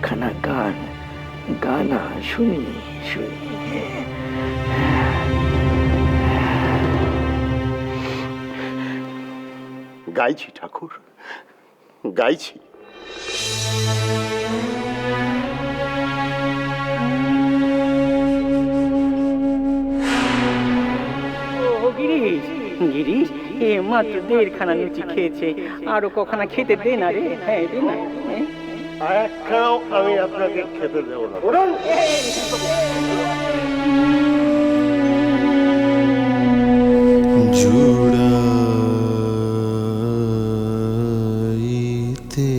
একখানা গান গানা শুনি শুনি। গাইছি ঠাকুর, গাইছি। ও গিরিশ, গিরিশ, এ মাত্র দেড়খানা লুচি খেয়েছে, আরো কখানা খেতে দে না রে। হ্যাঁ দে না। একখানাও আমি আপনাকে খেতে দেবো না। জুড়াইতে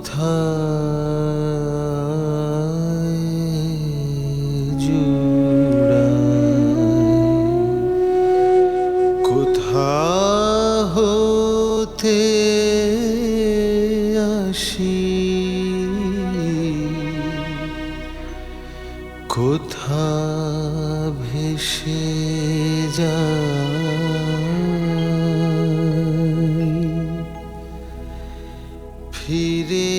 কোথায় জুড়াইতে কোথা হতে আসি, কোথা ভেসে যাই, ফিরে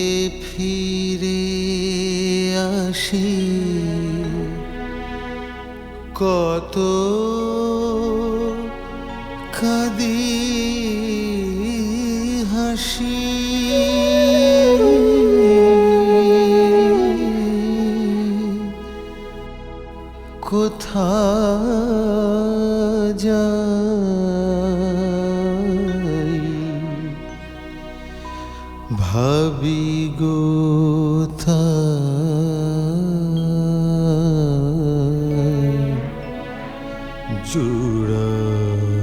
ফিরে আসি কত কাঁদি হাসি, কোথা যাই ভাবি গো জুড়াইতে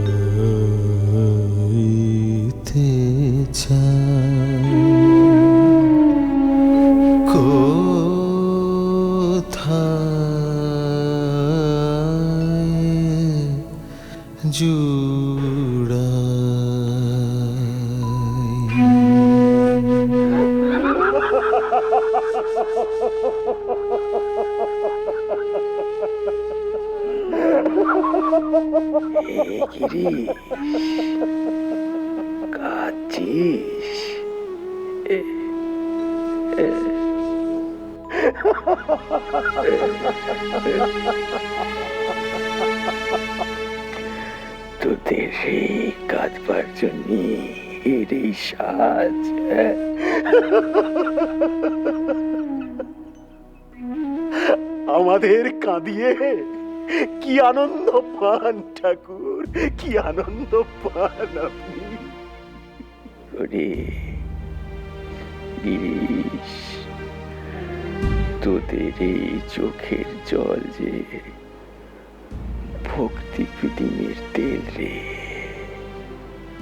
কোথায় গিরিশ, কাঁদছিস? তোদের এই কাঁদবার জন্য এর এই সাজ। আমাদের কাঁদিয়ে কি আনন্দ পান ঠাকুর, কি আনন্দ পান আপনি। ওরে গিরিশ, তোদের এই চোখের জল যে ভক্তি পিডিমের তেল রে,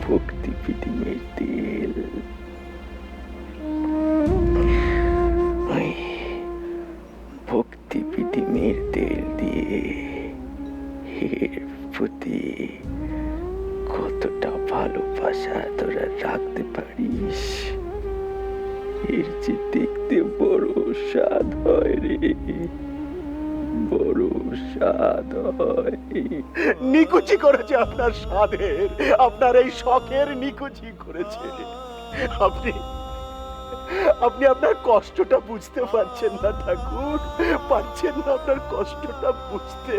ভক্তি পিডিমের তেল। ওই ভক্তি পিডিমের তেল দিয়ে এর প্রতি কতটা ভালোবাসা তোরা রাখতে পারিস, এর যে দেখতে বড় স্বাদ হয় রে, বড় স্বাদ হয়। নিকুচি করেছে আপনার স্বাদের, আপনার এই শখের নিকুচি করেছে। আপনি আপনি আপনার কষ্টটা বুঝতে পারছেন না ঠাকুর, পারছেন না আপনার কষ্টটা বুঝতে।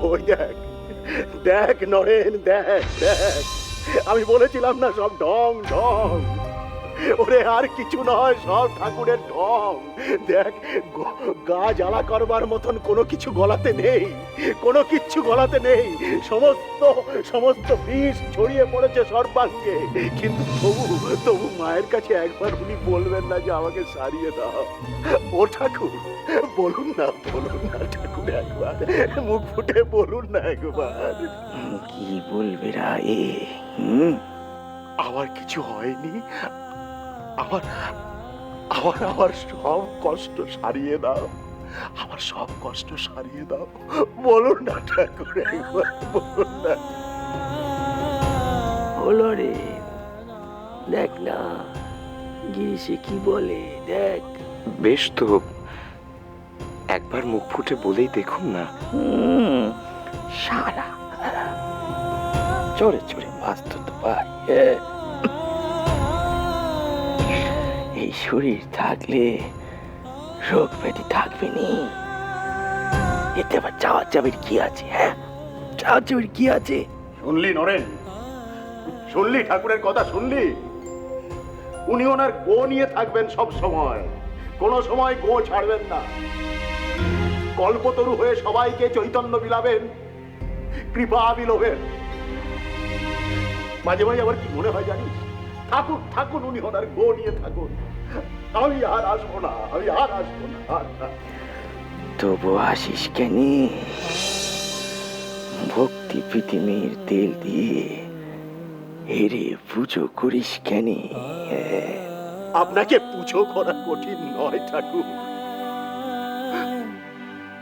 ওই দেখ, দেখ নরেন, দেখ দেখ, আমি বলেছিলাম না সব ঢং ঢং। ওরে আর কিছু নয়, সব ঠাকুরের ঢং। দেখ, গা জ্বালা করবার মতন কোনো কিছু গলাতে নেই, কোনো কিচ্ছু গলাতে নেই। সমস্ত সমস্ত বিষ ছড়িয়ে পড়েছে সর্বাঙ্গে, কিন্তু তবু মায়ের কাছে একবার উনি বলবেন না যে আমাকে সারিয়ে দাও? ও ঠাকুর, বলুন না ঠাকুর, একবার মুখ ফুটে বলুন না একবার। কি বলবে রা এ? আমার কিছু হয়নি। আমার আমার আমার সব কষ্ট সারিয়ে দাও, আমার সব কষ্ট সারিয়ে দাও। বলুন না ঠাকুর, একবার বলুন না। হলো রে, দেখ না গিরিশে কি বলে, দেখ। বেশ তো, একবার মুখ ফুটে বলেই দেখুন না। সারা চড়ে চড়ে বাঁচত তো ভাই। এই শরীর থাকলে রোগ ব্যাধি থাকবে নি। এতে আবার যাওয়া যাবে কি আছে? হ্যাঁ, যাওয়া যাবে কি আছে? শুনলি নরেন, শুনলি ঠাকুরের কথা শুনলি? উনি ওনার গো নিয়ে থাকবেন সব সময়, কোন সময় গো ছাড়বেন না। কল্পতরু হয়ে সবাইকে চৈতন্য বিলাবেন, কৃপা বিলোবেন। মাঝে মাঝে আবার কি মনে হয় জানিস, থাকুন থাকুন, উনি ওনার গো নিয়ে থাকুন। আমি আর আসবো না, আমি আর আসবো না। তবু আসিস কেন? ভক্তি প্রীতিমের তেল দিয়ে হেরে পুজো করিস কেন? আপনাকে পুজো করা কঠিন নয় ঠাকুর,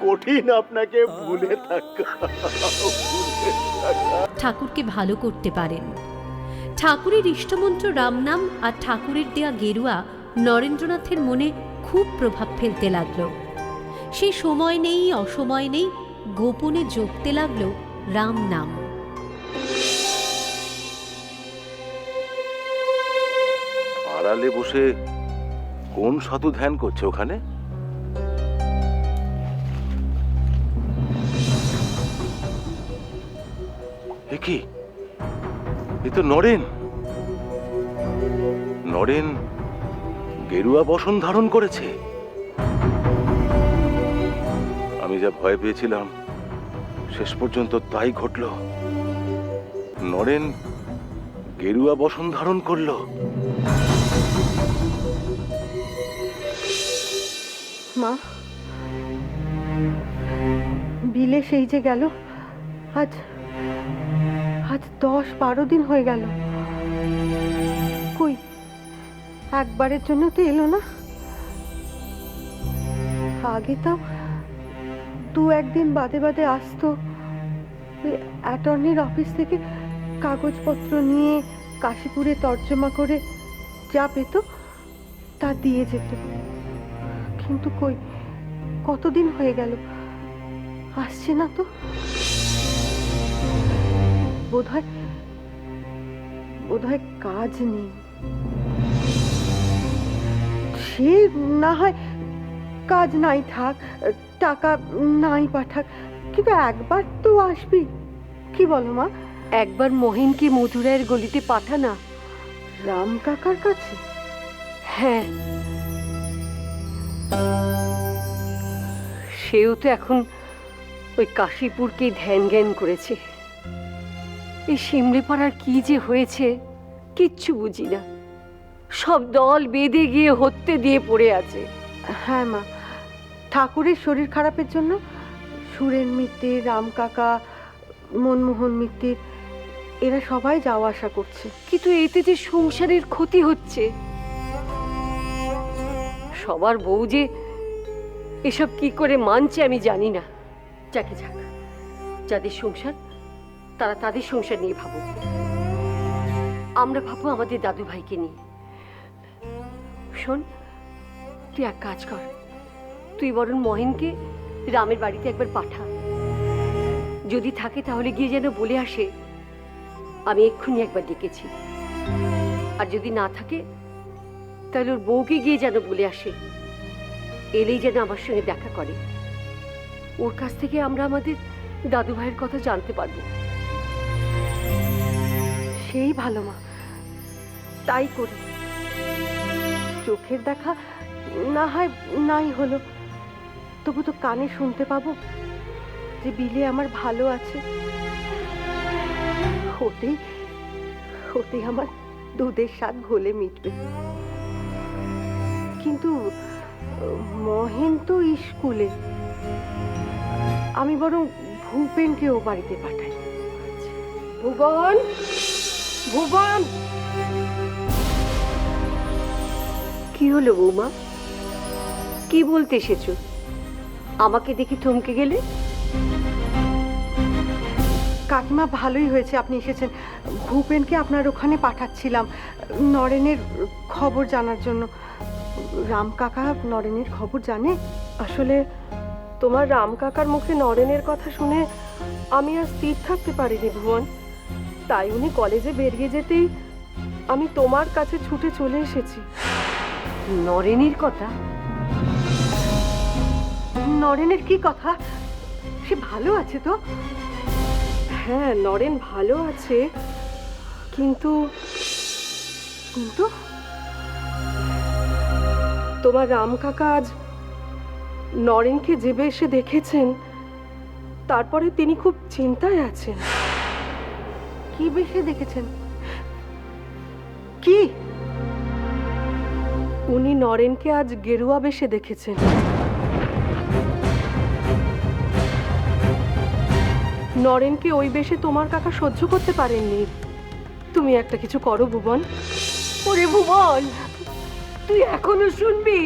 কঠিন আপনাকে ভুলে থাকা। ঠাকুরকে ভালো করতে পারেন। ঠাকুরের ইষ্টমন্ত্র রামনাম আর ঠাকুরের দেয়া গেরুয়া নরেন্দ্রনাথের মনে খুব প্রভাব ফেলতে লাগল। সে সময় নেই অসময় নেই, গোপনে জপতে লাগল রাম নাম। আড়ালে বসে কোন সাধু ধ্যান করছে ওখানে? এ কি, এ তো নরেন। নরেন গেরুয়া বসন ধারণ করেছে। আমি যা ভয় পেয়েছিলাম শেষ পর্যন্ত তাই ঘটল। নরেন গেরুয়া বসন ধারণ করলো। মা, বিলে সেই যে গেল, আজ আজ 10-12 দিন হয়ে গেল। কই একবারের জন্য তো এলো না। আগে তাও 2-1 দিন বাদে বাদে আসতো। অ্যাটর্নির অফিস থেকে কাগজপত্র নিয়ে কাশীপুরে তর্জমা করে যা পেত তা দিয়ে যেত। কিন্তু কই, কতদিন হয়ে গেল আসছে না তো। বোধহয় কাজ নেই। সে না হয় কাজ নাই থাক, টাকা নাই পাঠাক, কিন্তু একবার তো আসবি। কি বলো মা? একবার মহিনকে মধুরায়ের গলিতে পাঠানা। রাম কাকার কাছে? হ্যাঁ, সেও তো এখন ওই কাশীপুরকেই ধ্যান জ্ঞান করেছে। এই সিমড়িপাড়ার কি যে হয়েছে কিচ্ছু বুঝি না। সব দল বেঁধে গিয়ে হত্যে দিয়ে পড়ে আছে। হ্যাঁ মা, ঠাকুরের শরীর খারাপের জন্য সুরেন মিত্র, রাম কাকা, মনমোহন মিত্র এরা সবাই যাওয়া আসা করছে। কিন্তু এতে যে সংসারের ক্ষতি হচ্ছে। সবার বউ যে এসব কি করে মানছে আমি জানি না। যাকে যাক, যাদের সংসার তারা তাদের সংসার নিয়ে ভাবো, আমরা ভাবো আমাদের দাদু ভাইকে নিয়ে। শোন, তুই এক কাজ কর, তুই বরং মহিনকে রামের বাড়িতে একবার পাঠা। যদি থাকে তাহলে গিয়ে যেন বলে আসে আমি এক্ষুনি একবার ডেকেছি। আর যদি না থাকে তাহলে ওর বউকে গিয়ে যেন বলে আসে এলেই যেন আমার সঙ্গে দেখা করে। ওর কাছ থেকে আমরা আমাদের দাদু ভাইয়ের কথা জানতে পারবো। সেই ভালো মা, তাই করি। চোখের দেখা না হয় নাই হলো, তবু তো কানে শুনতে পাবো যে বিলে আমার ভালো আছে। হতেই আমার দুধের স্বাদ ঘোলে মিটবে। কিন্তু মহেন তো স্কুলে, আমি বরং ভূপেনকেও বাড়িতে পাঠাই। ভুবন, ভুবন! কি হলো বৌমা? কি বলতে এসেছো? আমাকে দেখে থমকে গেলে? কাকিমা, ভালোই হয়েছে আপনি এসেছেন। ভূপেনকে আপনার ওখানে পাঠাচ্ছিলাম নরেনের খবর জানার জন্য। রাম কাকা নরেনের খবর জানে? আসলে তোমার রাম কাকার মুখে নরেনের কথা শুনে আমি আর স্থির থাকতে পারিনি ভুবন। তাই উনি কলেজে বেরিয়ে যেতেই আমি তোমার কাছে ছুটে চলে এসেছি। নরেনের কথা? নরেনের কি কথা? সে ভালো আছে তো? হ্যাঁ, নরেন ভালো আছে, কিন্তু কিন্তু তোমার রাম কাকা আজ নরেনকে যে বেশে দেখেছেন, তারপরে তিনি খুব চিন্তায় আছেন। কি বেশি দেখেছেন? কি? উনি নরেনকে আজ গেরুয়া বেশে দেখেছেন। নরেনকে ওই বেশে তোমার কাকা সহ্য করতে পারেননি। তুমি একটা কিছু করো ভুবন। ওরে ভুবন, তুই এখনো শুনবি?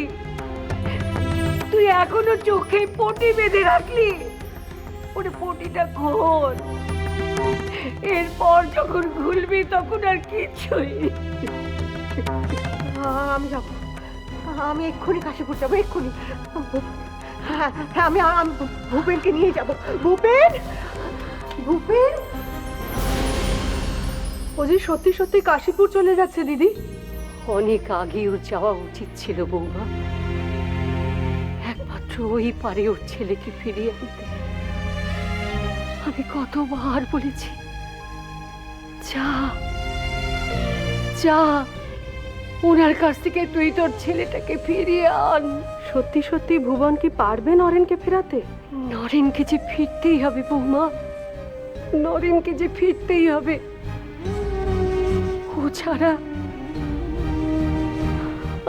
তুই এখনো চোখে পটি বেঁধে রাখলি? ওরে পটিটা খোল, এরপর যখন খুলবি তখন আর কিছুই। আমি যাবো, আমি এক্ষুনি কাশীপুর যাবো, এক্ষুনি। হ্যাঁ হ্যাঁ, আমি আমি ভূপেনকে নিয়ে যাবো। ভূপেন, ভূপেন! ও যে সত্যি সত্যি কাশীপুর চলে যাচ্ছে দিদি। অনেক আগে ওর যাওয়া উচিত ছিল বৌমা। একমাত্র ওই পারে ওর ছেলেকে ফিরিয়ে আনতে। আমি কতবার বলেছি, যা যা, ওনার কাছ থেকে তুই তোর ছেলেটাকে ফিরিয়ে আন। সত্যি সত্যি ভুবন কি পারবে নরেনকে ফেরাতে? নরেনকে যে ফিরতেই হবে বৌমা, নরেনকে যে ফিরতেই হবে। ও ছাড়া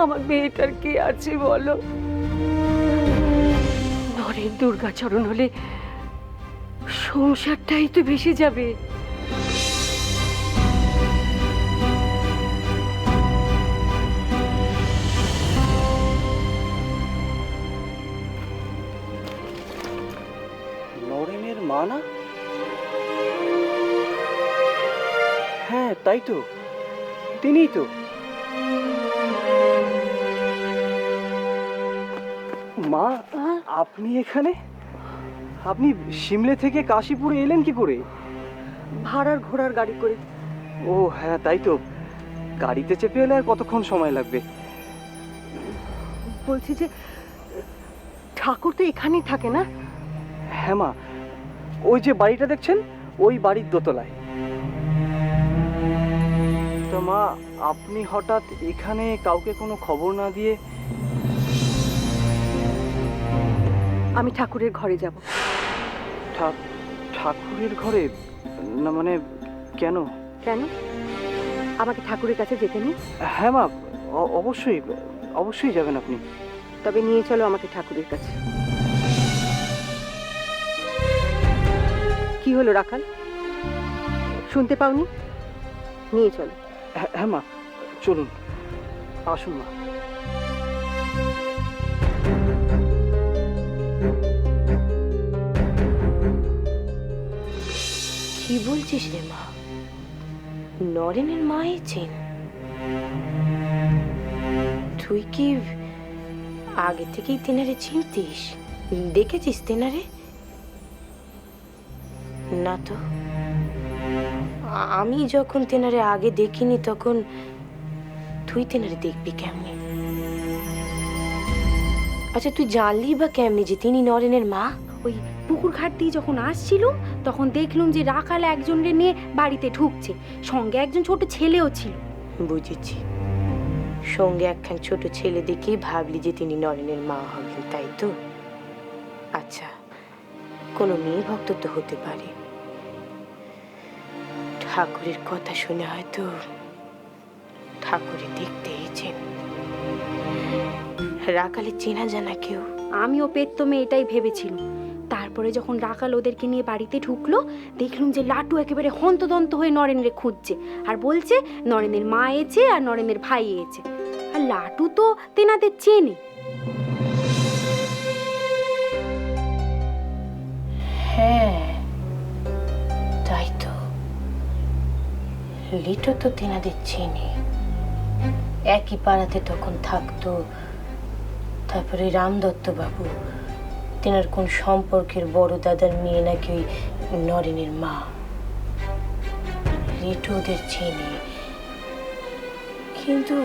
আমার মেয়েটার কে আছে বলো? নরেন দুর্গাচরণ হলে সংসারটাই তো ভেসে যাবে। নরেনের মা না? হ্যাঁ তাই তো, তিনিই তো। মা, আপনি এখানে? আপনি সিমলে থেকে কাশীপুরে এলেন কি করে? ভাড়ার ঘোড়ার গাড়ি করে। ও হ্যাঁ তাই তো, গাড়িতে চেপে এলে আর কতক্ষণ সময় লাগবে? বলছি যে ঠাকুর তো এখানেই থাকে না? হ্যাঁ মা, ওই যে বাড়িটা দেখছেন, ওই বাড়ির দোতলায়। তো মা, আপনি হঠাৎ এখানে কাউকে কোনো খবর না দিয়ে? আমি ঠাকুরের ঘরে যাব। ঠাকুরের ঘরে? না মানে কেন? কেন? আমাকে ঠাকুরের কাছে যেতে নেই? হ্যাঁ মা, অবশ্যই অবশ্যই যাবেন আপনি। তবে নিয়ে চলো আমাকে ঠাকুরের কাছে। কি হলো রাখাল, শুনতে পাওনি? নিয়ে চলো। হ্যাঁ মা, চলুন, আসুন মা। কি বলছিস রে মা? নরেনের মাই চেন? তুই কি আগে থেকেই তেনারে চিনতিস? দেখেছিস তেনারে? না তো, আমি যখন তেনারে আগে দেখিনি তখন তুই তেনারে দেখবি কেমনি? আচ্ছা, তুই জানলি বা কেমনি যে তিনি নরেনের মা? ওই পুকুর ঘাট দিয়ে যখন আসছিলুম তখন দেখলুম যে রাখাল একজনকে নিয়ে বাড়িতে ঢুকছে, সঙ্গে একজন ছোট ছেলেও ছিল। বুঝেছি, সঙ্গে একখান ছোট ছেলে দেখেই ভাবলি যে তিনি নরেনের মা হবেন, তাই তো? আচ্ছা, কোনো মেয়ে ভক্ত তো হতে পারে। ঠাকুরের কথা শুনে হয়তো ঠাকুরে দেখতে এসেছেন। রাখালে চেনা জানা কেউ? আমিও পেত মেয়েটাই ভেবেছিলাম, তারপর তারপরে যখন রাখাল ওদেরকে নিয়ে বাড়িতে ঢুকলো, দেখলুম যে লাটু একেবারে হন্তদন্ত হয়ে নরেনরে খুঁজছে আর বলছে নরেনের মা এসেছে আর নরেনের ভাই এসেছে। আর লাটু তো তেনাদের চেনে। হ্যাঁ তাই তো, লিটু তো তেনাদের চেনে, একই পাড়াতে তখন থাকতো। তারপরে রামদত্ত বাবু, তেনার কোন সম্পর্কের বড় দাদার মেয়ে নাকি ওই নরেনের মা। লিটু ওদের চেনে, কিন্তু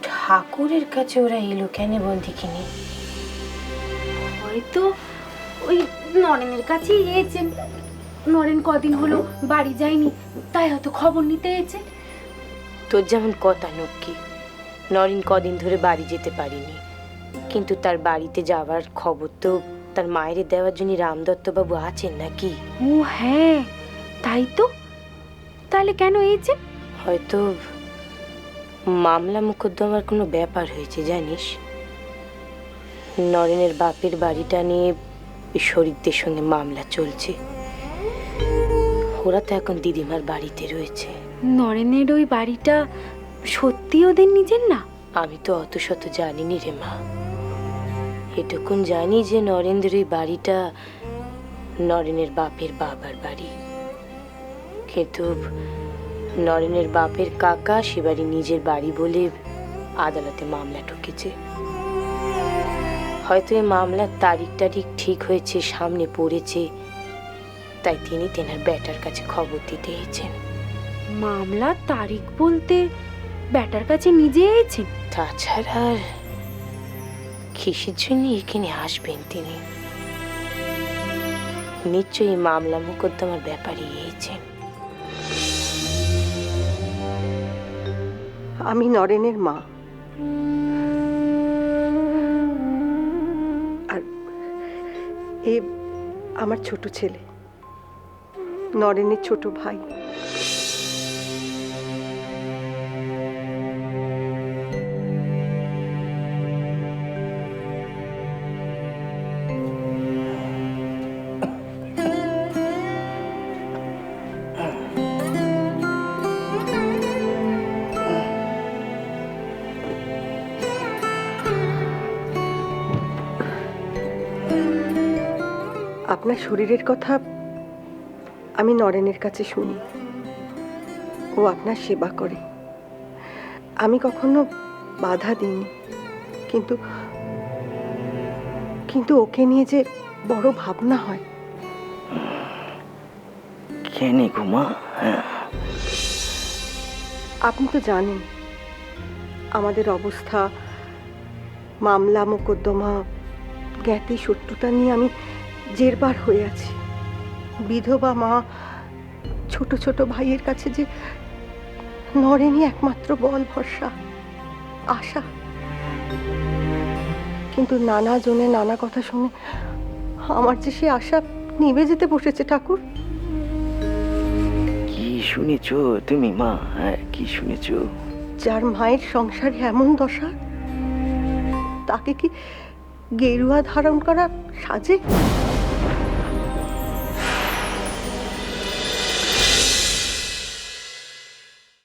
ঠাকুরের কাছে ওরা এলো কেন বন্দিকিনি? হয়তো ওই নরেনের কাছেই এসেছেন। নরেন কদিন হলো বাড়ি যায়নি, তাই হয়তো খবর নিতে এসেছে। তোর যেমন কথা নক্কি, নরেন কদিন ধরে বাড়ি যেতে পারিনি, কিন্তু তার বাড়িতে যাওয়ার খবর তো তার মায়ের দেওয়ার জন্য রামদত্তবাবু আছেন নাকি? ও হ্যাঁ, তাই তো। তাহলে কেন এসেছে? হয়তো মামলা মোকদ্দমার কোনো ব্যাপার হয়েছে জানিস। নরেনের বাপের বাড়িটা নিয়ে শরীরদের সঙ্গে মামলা চলছে। ওরা তো এখন দিদিমার বাড়িতে রয়েছে। নরেনের ওই বাড়িটা সত্যি ওদের নিজের না? আমি তো অত শত জানিনি রে মা, এটুকুন জানি যে নরেন্দ্র ওই বাড়িটা নরেনের বাপের বাবার বাড়ি। কিন্তু নরেনের বাপের কাকা সে বাড়ি নিজের বাড়ি বলে আদালতে মামলা ঠুকেছে। হয়তো এই মামলার তারিখটা ঠিক হয়েছে, সামনে পড়েছে, তাই তিনি তেনার ব্যাটার কাছে খবর দিতে এসেছেন। মামলার তারিখ বলতে ব্যাটার কাছে নিজে এসেছেন? তাছাড়া আর কিসের জন্য এখানে আসবেন তিনি? নিশ্চয়ই মামলা মোকদ্দমার ব্যাপারে এসেছেন। আমি নরেনের মা, আর এ আমার ছোট ছেলে, নরেনের ছোট ভাই। আপনার শরীরের কথা আমি নরেনের কাছে শুনি, ও আপনার সেবা করে। আমি কখনো বাধা দিইনি, কিন্তু কিন্তু ওকে নিয়ে যে বড় ভাবনা হয়। কেনে ঘুমা? আপনি তো জানেন আমাদের অবস্থা, মামলা মোকদ্দমা, জ্ঞাতি শত্রুতা নিয়ে আমি জেরবার হয়ে আছি। বিধবা মা, ছোট ছোট ভাইয়ের কাছে যে নরেনই একমাত্র বল, ভরসা, আশা। কিন্তু নানা জনে নানা কথা শুনে আমার যে সে আশা নিভে যেতে বসেছে। ঠাকুর, কি শুনেছো তুমি মা? কি শুনেছো? যার মায়ের সংসারে এমন দশা, তাকে কি গেরুয়া ধারণ করা সাজে?